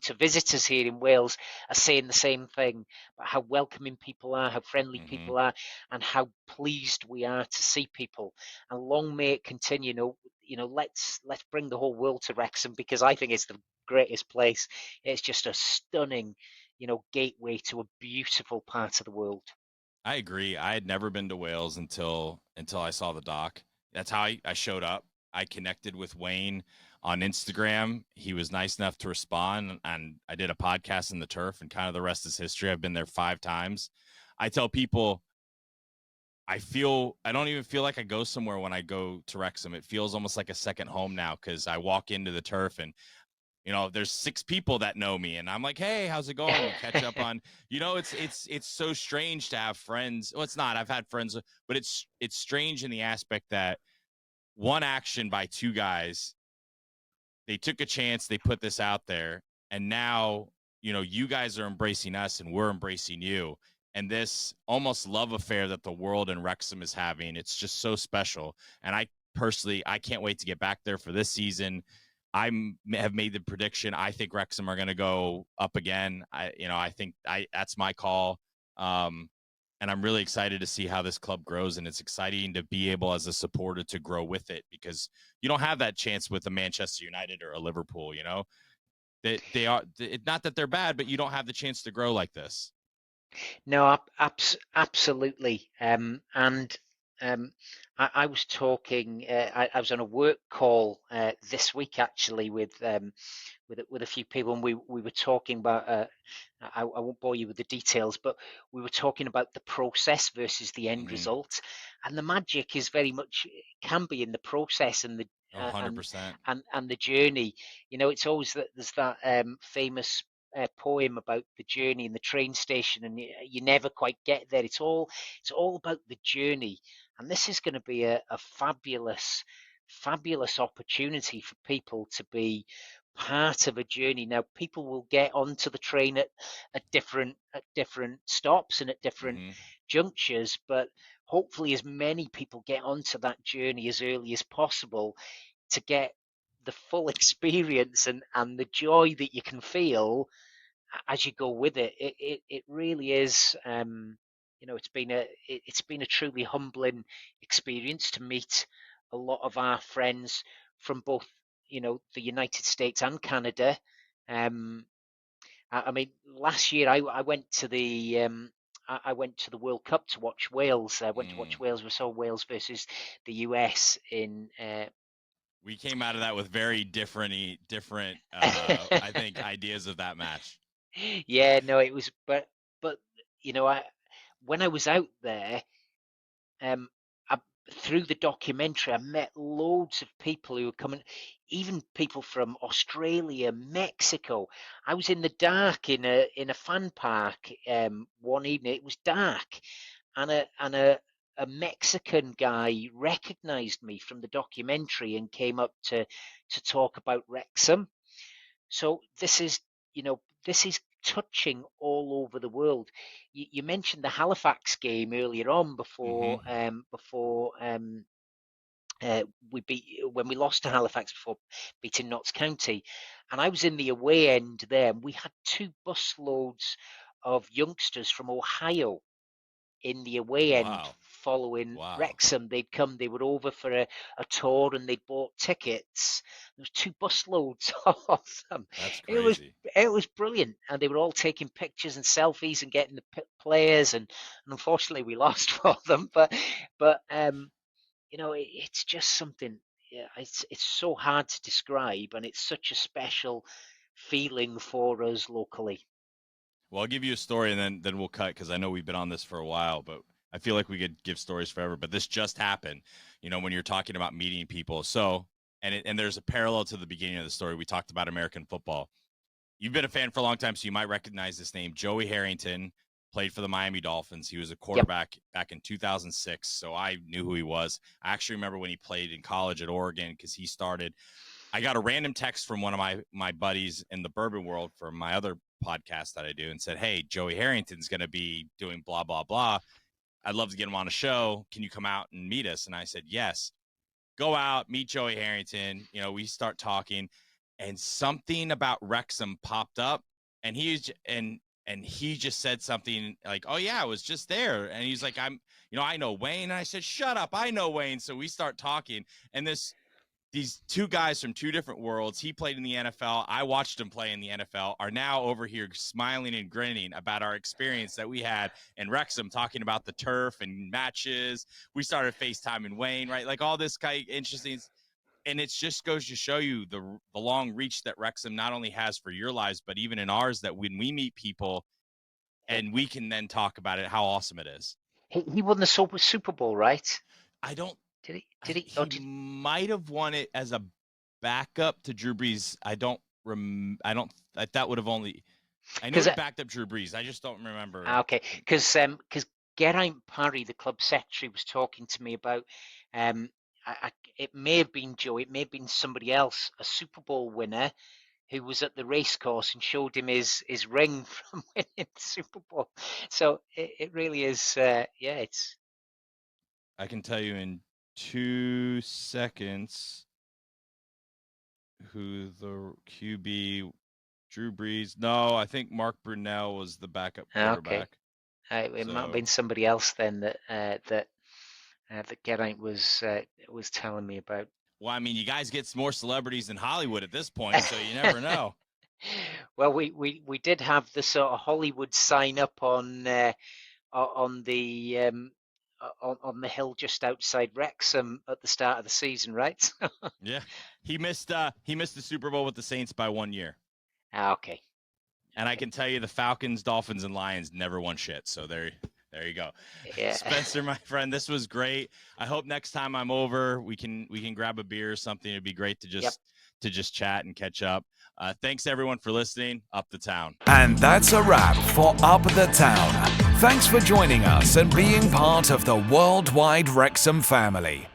[SPEAKER 3] to visit us here in Wales are saying the same thing about how welcoming people are, how friendly
[SPEAKER 2] Hmm.
[SPEAKER 3] people are, and how pleased we are to see people. And long may it continue. Let's bring the whole world to Wrexham, because I think it's the greatest place. It's just a stunning, gateway to a beautiful part of the world.
[SPEAKER 2] I agree. I had never been to Wales until I saw the doc. That's how I showed up. I connected with Wayne on Instagram. He was nice enough to respond, and I did a podcast in the turf, and kind of the rest is history. I've been there 5 times. I tell people I don't even feel like I go somewhere when I go to Wrexham. It feels almost like a second home now because I walk into the turf and there's 6 people that know me, and I'm like, hey, how's it going? We catch up on, it's so strange to have friends. Well, it's not. I've had friends, but it's strange in the aspect that one action by 2 guys, they took a chance, they put this out there, and now, you guys are embracing us and we're embracing you. And this almost love affair that the world in Wrexham is having, it's just so special. And I personally, I can't wait to get back there for this season. I have made the prediction. I think Wrexham are going to go up again. I think that's my call. And I'm really excited to see how this club grows. And it's exciting to be able, as a supporter, to grow with it, because you don't have that chance with a Manchester United or a Liverpool. They are not that they're bad, but you don't have the chance to grow like this.
[SPEAKER 3] No, absolutely. And I was talking. I was on a work call this week, actually, with a few people, and we were talking about. I won't bore you with the details, but we were talking about the process versus the end
[SPEAKER 2] Mm-hmm.
[SPEAKER 3] result, and the magic is very much can be in the process and the
[SPEAKER 2] Oh, 100%.
[SPEAKER 3] and the journey. It's always that there's that famous poem about the journey in the train station, and you never quite get there. It's all about the journey, and this is going to be a fabulous opportunity for people to be part of a journey. Now, people will get onto the train at different stops and at different
[SPEAKER 2] Mm-hmm.
[SPEAKER 3] junctures, but hopefully as many people get onto that journey as early as possible to get the full experience and the joy that you can feel as you go with it. It really is. It's been a truly humbling experience to meet a lot of our friends from both the United States and Canada. Um, I mean, last year I went to the I went to the World Cup to watch Wales. I went to watch
[SPEAKER 2] Mm.
[SPEAKER 3] Wales. We saw Wales versus the US in.
[SPEAKER 2] We came out of that with very different, I think, ideas of that match.
[SPEAKER 3] Yeah, no, it was, but I when I was out there, um, I, through the documentary, I met loads of people who were coming, even people from Australia, Mexico. I was in the dark in a fan park one evening. It was dark, and a Mexican guy recognized me from the documentary and came up to talk about Wrexham. So this is touching all over the world. You mentioned the Halifax game earlier on
[SPEAKER 2] Mm-hmm.
[SPEAKER 3] before we beat when we lost to Halifax before beating Notts County, and I was in the away end there. And we had 2 busloads of youngsters from Ohio in the away end
[SPEAKER 2] Wow.
[SPEAKER 3] following
[SPEAKER 2] Wow.
[SPEAKER 3] Wrexham. They were over for a tour and they'd bought tickets. There was 2 busloads of them.
[SPEAKER 2] That's
[SPEAKER 3] It was
[SPEAKER 2] crazy.
[SPEAKER 3] it was brilliant, and they were all taking pictures and selfies and getting the players. And unfortunately we lost for them, but it's just something. Yeah, it's so hard to describe, and it's such a special feeling for us locally.
[SPEAKER 2] Well, I'll give you a story and then we'll cut because I know we've been on this for a while, but I feel like we could give stories forever. But this just happened, when you're talking about meeting people. So, and there's a parallel to the beginning of the story. We talked about American football. You've been a fan for a long time, so you might recognize this name. Joey Harrington played for the Miami Dolphins. He was a quarterback back in 2006, so I knew who he was. I actually remember when he played in college at Oregon because he started. I got a random text from one of my buddies in the bourbon world from my other podcast that I do and said, "Hey, Joey Harrington's going to be doing blah, blah, blah. I'd love to get him on a show. Can you come out and meet us?" And I said, "Yes." Go out, meet Joey Harrington. We start talking, and something about Wrexham popped up, and he just said something like, "Oh yeah, I was just there." And he's like, I know Wayne." And I said, "Shut up, I know Wayne." So we start talking, and these two guys from two different worlds, he played in the NFL, I watched him play in the NFL, are now over here smiling and grinning about our experience that we had in Wrexham, talking about the turf and matches. We started FaceTiming Wayne, right? Like all this kind of interesting. And it just goes to show you the long reach that Wrexham not only has for your lives, but even in ours, that when we meet people and we can then talk about it, how awesome it is.
[SPEAKER 3] He won the Super Bowl, right?
[SPEAKER 2] I don't.
[SPEAKER 3] Did he?
[SPEAKER 2] He might have won it as a backup to Drew Brees. I that would have only. I know he backed up Drew Brees. I just don't remember.
[SPEAKER 3] Okay, because Geraint Parry, the club secretary, was talking to me about. It may have been Joe. It may have been somebody else, a Super Bowl winner, who was at the race course and showed him his ring from winning the Super Bowl. So it really is. It's.
[SPEAKER 2] I can tell you in 2 seconds who the QB. Drew Brees. No, I think Mark Brunell was the backup quarterback.
[SPEAKER 3] Okay. It might have been somebody else then that Geraint was telling me about.
[SPEAKER 2] Well, I mean, you guys get more celebrities than Hollywood at this point, so you never know.
[SPEAKER 3] Well, we did have the sort of Hollywood sign up on the hill just outside Wrexham at the start of the season, right?
[SPEAKER 2] Yeah, he missed the Super Bowl with the Saints by 1 year.
[SPEAKER 3] Okay.
[SPEAKER 2] And I can tell you the Falcons, Dolphins, and Lions never won shit. So there you go.
[SPEAKER 3] Yeah.
[SPEAKER 2] Spencer, my friend, this was great. I hope next time I'm over, we can grab a beer or something. It'd be great to just chat and catch up. Thanks everyone for listening. Up the Town.
[SPEAKER 1] And that's a wrap for Up the Town. Thanks for joining us and being part of the worldwide Wrexham family.